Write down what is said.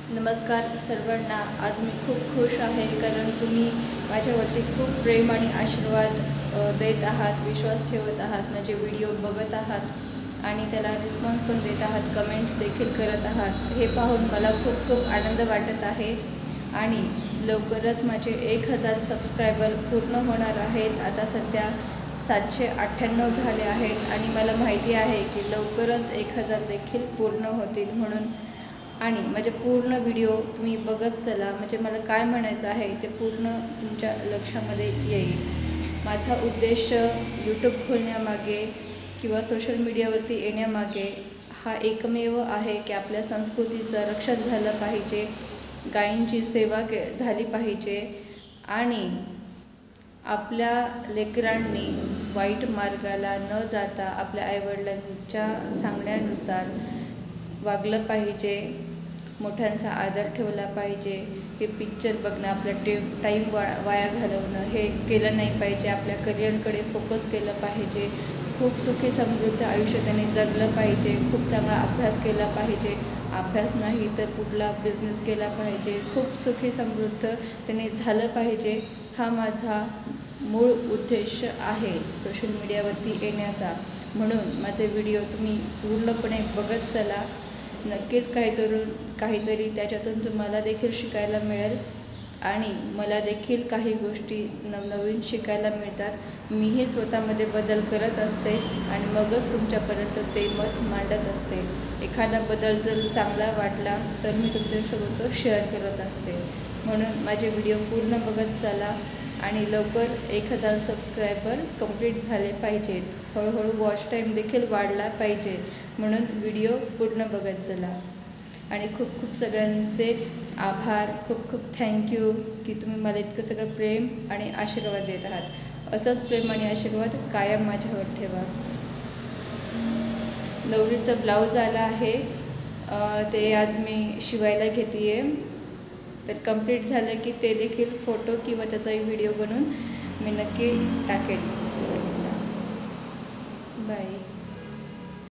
नमस्कार सर्वांना। आज मी खूप खुश आहे कारण तुम्ही माझ्यावरती खूप प्रेम आणि आशीर्वाद देत आहात, विश्वास ठेवत आहात, माझे व्हिडिओ बघत आहात आणि त्याला रिस्पॉन्स पण देत आहात, कमेंट देखील करत आहात। हे पाहून मला खूप खूप आनंद वाटत आहे आणि लवकरच माझे 1000 सबस्क्रायबर पूर्ण होणार आहेत। आता सध्या 798 झाले आहेत आणि मला माहिती आहे की लवकरच 1000 देखील पूर्ण होतील म्हणून। आणि माझे पूर्ण व्हिडिओ तुम्ही बघत चला, म्हणजे मला काय म्हणायचं आहे ते पूर्ण तुमच्या लक्षामध्ये येईल। माझा उद्देश यूट्यूब खोलण्यामागे किंवा सोशल मीडियावरती येण्यामागे हा एकमेव आहे की आपल्या संस्कृतीचं रक्षण झालं पाहिजे, गायींची सेवा झाली पाहिजे आणि आपल्या लेकरांनी वाईट मार्गाला न जाता आपल्या आईवडिलांच्या सांगण्यानुसार वागलं पाहिजे, मोठ्यांचा आदर ठेवला पाहिजे। हे पिक्चर बघणं, आपला टाईम वाया घालवणं हे केलं नाही पाहिजे। आपल्या करिअरकडे फोकस केलं पाहिजे, खूप सुखी समृद्ध आयुष्य त्याने जगलं पाहिजे, खूप चांगला अभ्यास केला पाहिजे, अभ्यास नाही तर कुठला बिझनेस केला पाहिजे, खूप सुखी समृद्ध त्याने झालं पाहिजे। हा माझा मूळ उद्देश आहे सोशल मीडियावरती येण्याचा। म्हणून माझे व्हिडिओ तुम्ही पूर्णपणे बघत चला, नक्कीच काहीतरी त्याच्यातून तुम्हाला देखील शिकायला मिळेल आणि मला देखील काही गोष्टी नवनवीन शिकायला मिळतात। मीही स्वतःमध्ये बदल करत असते आणि मगच तुमच्यापर्यंत ते मत मांडत असते। एखादा बदल जर चांगला वाटला तर मी तुमच्यासोबत तो शेअर करत असते। म्हणून माझे व्हिडिओ पूर्ण बघत चला आणि लवकर 1000 सबस्क्रायबर कंप्लीट झाले पाहिजेत। हळूहळू वॉच टाईम देखील वाढला पाहिजे, म्हणून व्हिडिओ पूर्ण बघत चला। आणि खूप खूप सगळ्यांचे आभार, खूप खूप थँक्यू की तुम्ही मला इतकं सगळं प्रेम आणि आशीर्वाद देत आहात। असंच प्रेम आणि आशीर्वाद कायम माझ्यावर ठेवा। नवरीचं ब्लाऊज आला आहे, ते आज मी शिवायला घेते आहे। तर कंप्लीट झालं की ते देखील फोटो किंवा त्याचाही व्हिडिओ बनवून मी नक्की टाकेन। बाय।